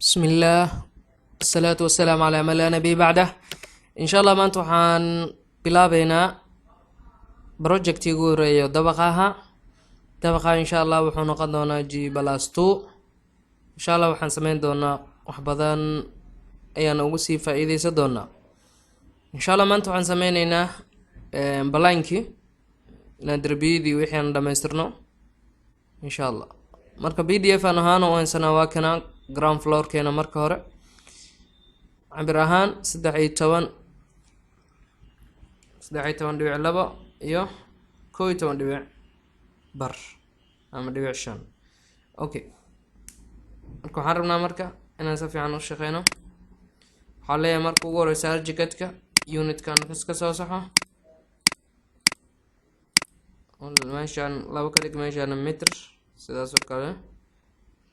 بسم الله الصلاة والسلام على من لا نبي بعده إن شاء الله maanta waxaan bilaabeynaa project ugu horeeyo dabaqa insha Allah wuxuu noqon doonaa G+2 insha Allah waxaan sameyn doonaa wax badan ayaan ugu sii faa'iideysan doonaa insha Allah maanta waxaan sameyneynaa balaankii inaan darbiyadii wixii aan dhamaystirno insha Allah marka PDF aan ahaan oo aansana waa kana ground floor keena marka hore cabir ahaan 13 dhibic labo iyo 11 dhibic bar ama dhibic 5 okay marka waxaan rabnaa marka inaan si fiican u shaqeyno waxaa leeyahay marka ugu horeysa arjikadka unitkan ka soo saxo meeshaan laba ka dhig meeshaan meter sidaas oo kale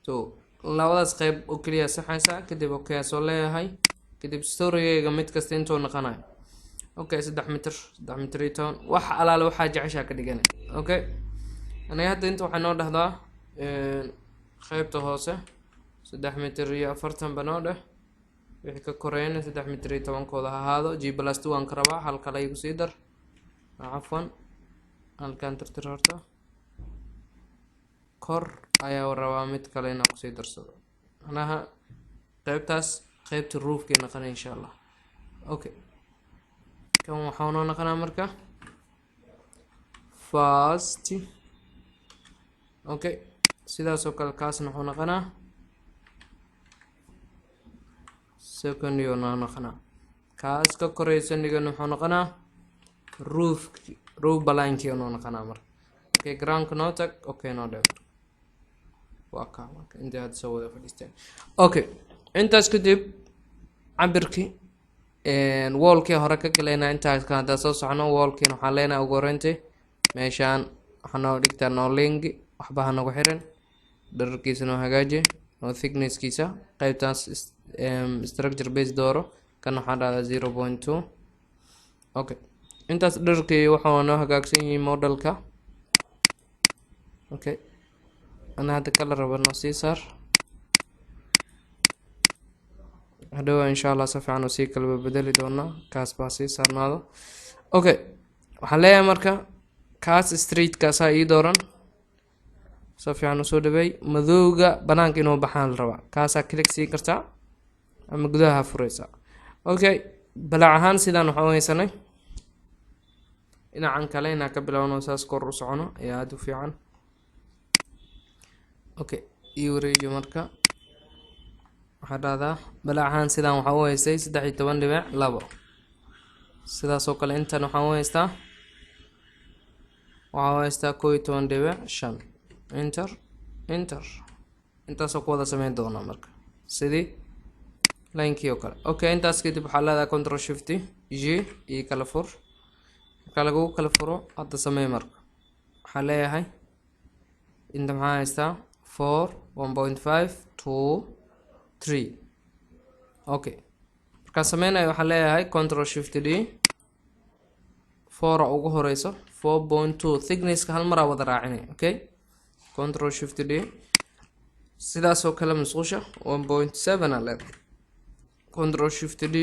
to labadaas qayb oo kaliya saxaysa kadib okay soo leeyahay kadib storygayga mid kasta intuu noqonayo okay 3 mitir 3 mitir iyo 10 wax alaala waxa jeceshaa ka dhiganay okay aniga hadda inta waxaan noo dhahdaa qaybta hoose 3 mitir iyo 40 banoo dheh wixii ka koreeyna 3 mitir iyo 10 kooda ahaado G+2 aan ka rabaa hal kale igu sii dar afwan halkan tirtir horta kor ayaa rabaa mid kale inaan ku sii darsado anaha qaybtaas qaybta roofka noqon insha Allah okay kan waxaan noo noqonaa marka first okay sidaas oo kale kaasna wuxuu noqonaa second iyo noo noqonaa kaas ka koreysan dhigan wuxuu noqonaa roof balanki oo noo noqonaa marka okay ground ka noo tag okay noo dheer waa ka marka inta aad soo wada fadhiisteen okay intaas kadib cabirkii wallkii hore ka galayna intaas ka hadda soo socono wallkiina waxaan leenahay ugu horeyntii meeshaan waxaan noo dhigtaa no link waxba ha nagu xiran dhererkiisa noo hagaaji no thicknesskiisa qaybtaas structure base dooro kan waxaan dhahdaa 0.2 okay intaas dhererkii waxaa noo hagaagsan yihiin modelka okay ana hadda kala rabo noo sii saar hadhow insha Allah si fiican oo sii kala bedeli doona kaas baa sii saarnaado okay waxaan leeyahay marka kaas street kaas ii dooran si fiican u soo dhaweey madowga banaanka inuu baxaan la rabaa kaas click sii kartaa ama gudaha furaysa okay balaac ahaan sidaan waxaan haysanay inaan kale inaan ka bilowno saas kor u socono ayaa aad u fiican okay iyo wareeyo marka waxaa dhahdaa balaac ahaan sidaan waxaan u haystay 13 dhibic labo sidaas oo kale intan waxaan u haystaa 11 dhibic 5 enter intaas oo ku wada sameyn doonaa marka sidii linekii oo kale okay intaas kadib waxaa leedahay control shift G iyo kala fur marka lagu kala furo hadda samee marka waxaa leeyahay inta maxaa haystaa 4 1.5 2 3 okay marka sameynayo waxaa leeyahay control shift D 4 ugu horeyso 4.2 thickness ka hal mar wada raacinay okay control shift D sidaas oo kale masqusha 1.7 ale control shift D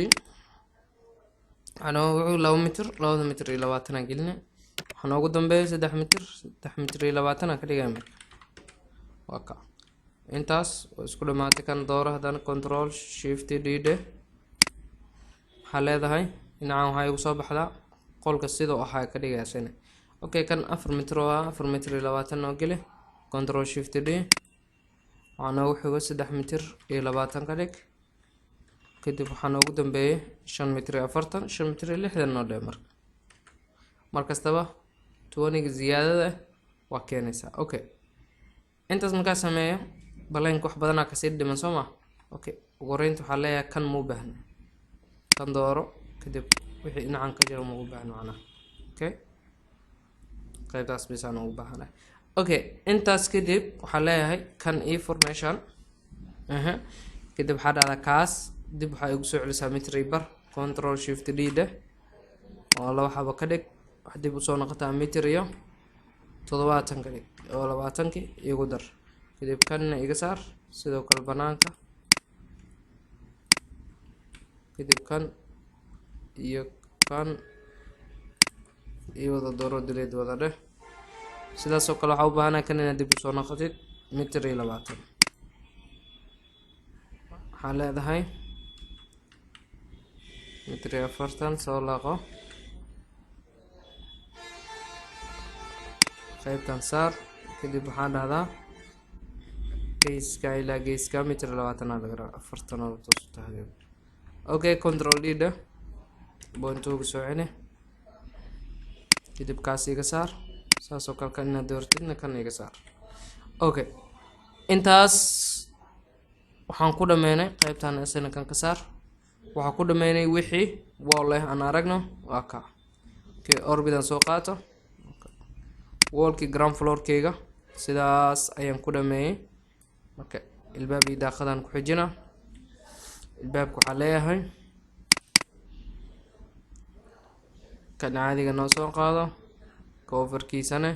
ana wuxuu 2 mitir 2 mitir iyo 20 gelina waxaan ugu dambeeyay 3 mitir 3 mitir iyo 20 ka dhigay marka waa ka intaas isku dhamaatay kan dooro haddana control shift D de waxaa leedahay dhinacan waxaa igu soo baxdaa qolka sidoo ahaa ka dhigaysana okay kan 4 mitir oo 4 mitir iyo 20 oo geli control shift D waxaan ugu xigo 3 mitir iyo 20 ka dhig kadib waxaan ugu dambeeyay 5 mitir iyo 40 5 mitir iyo 60 oo dheer markastaba 20 ziyaadada waa keenaysaa okay intaas markaa sameeyo balank wax badan ka sii dhiman Soomaa okay ugu horeynta waxaa leeyahay kan muu baahna kan dooro kadib wixii dhinacan ka jiro muu baahna macna okay qaybtaas bisaan ugu baahna okay intaas kadib waxaa leeyahay kan information kadib waxaa dhahdaa kaas dib waxaa igu soo celisaa meter bar control shift D de oo laba xabo ka dhig wax dib u soo noqotaa meter iyo 70 ka dhig oo 20 igu dar kadib kan iga saar sidoo kale banaanka kadib kan iyo kan iyo wada dooro delete wada dheh sidaas oo kale waxaa u baahanahay kan inaad dib usoo noqotid mitir iyo 20 waxaa leedahay mitir iyo 40 soo laaqo qaybtan saar kadib waxaa dhahdaa geeska ilaa geeska mitir 20 laga rabaa 40 oo toos u tahay okay control d dheh point ugu soo celi kadib kaas iga saar saas oo kale kan inaad doortidna kan iga saar okay intaas waxaan ku dhameynay qaybtan isna kan ka saar waxaan ku dhameynay wixii wall leh aan aragno waa ka okay orbitan soo qaato wallki ground floor keyga sidaas ayaan ku dhameeyay okay ilbaabkii daaqadan ku xijina ilbaabku waxa leeyahay kan caadiga noo soo qaado coverkiisana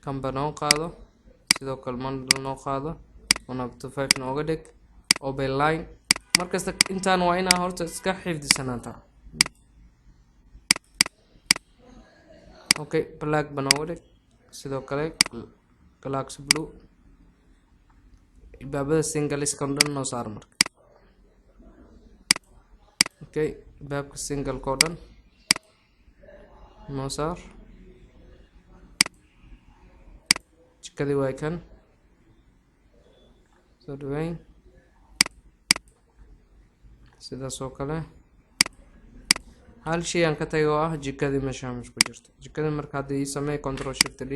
kanba noo qaado sidoo kale mandal noo qaado 1/5 nooga dhig open line markasta intaan waa inaa horta iska xifdisanaanta okay black ba nooga dhig sidoo kale galaxy blue ilbaabada single iskan dhan noo saar marka okay ilbaabka single ko dhan noo saar jikadii way kan soo dhaweyn sidaas oo kale hal shay aan ka tagay oo ah jikadii meesha ku jirto jikadii marka hadii samee control shift d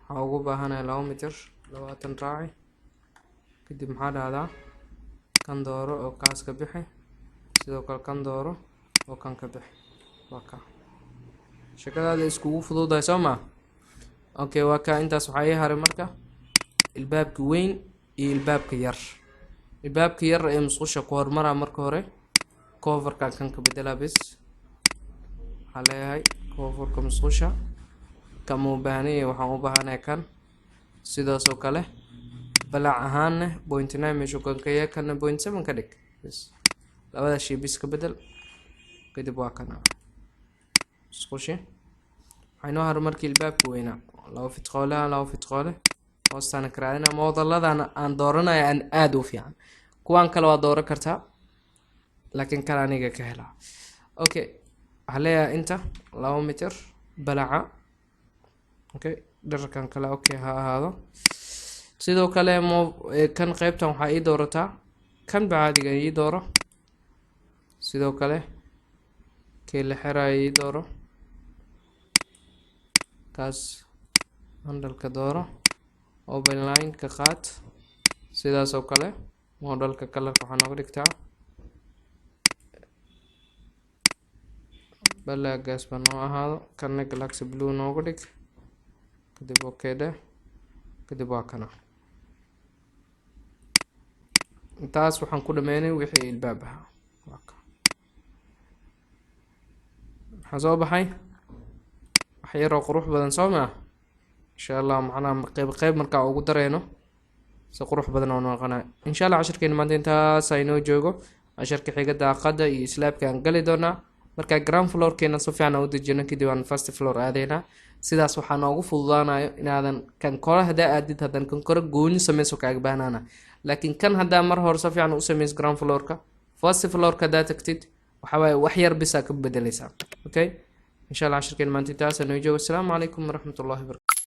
waxaa ugu baahanahay 2 mitir 20 raaci kadib maxaa dhahdaa kan dooro oo kaas ka bixi sidoo kale kan dooro oo kan ka bixi waa ka shaqadaada iskugu fududahay soo ma okay waa ka intaas waxaa ii haray marka ilbaabka weyn iyo ilbaabka yar ee musqusha ku hormara marka hore coverka kan ka bedela bis waxaa leeyahay coverka musqusha kama u baahanahay waxaan u baahanahay kan sidaas oo kale balac ahaanna 0.9 meesha kan ka yahay kana 0.7 ka dhig bis labada shay bis ka bedel kadib waa kana musqusha waxaynu har markii ilbaabka weynaa laba fitqoole hoostana karaadina moodalladana aan dooranayo aan aad u fiican kuwan kale waa dooran kartaa laakiin kala aniga ka helaa okay waxaa leeyahay inta 2 mitir balaca okay dharkan kale okay ha ahaado sidoo kale kan qaybtan waxaa ii doorataa kan baadiga ii dooro sidoo kale kee la xirayo ii dooro kaas handalka dooro open line ka qaad sidaas oo kale modelka colorka waxaa nooga dhigtaa balaagaas baa noo ahaado kana galaxy blue nooga dhig kadib okay dheh kadib waa kana intaas waxaan ku dhameynay wixii ilbaab ahaa waxaa soo baxay wax yaroo qurux badan soo maa insha allah macnaha qayb markaa ugu dareyno si qurux badan oo noqonay insha allah casharkeena maanta intaas aynoo joogo casharka xiga daaqada iyo islaabka aan gali doonaa marka ground floor keena si fiican u dejino kadib aan first floor aadayna sidaas waxaa noogu fududaanayo inaadan kan kore hadaa aadid hadan kan kore gooni sameyso kaaga baahnana laakiin kan hadaa mar hore si fiican u sameys ground floor-ka first floor-ka hadaa tagtid waxa waaye wax yar bisa ka bedelaysaa okay insha allah casharkeena maanta intaas aynoo joogo assalaamu calaykum waraxmatullaahi wabarakaatuh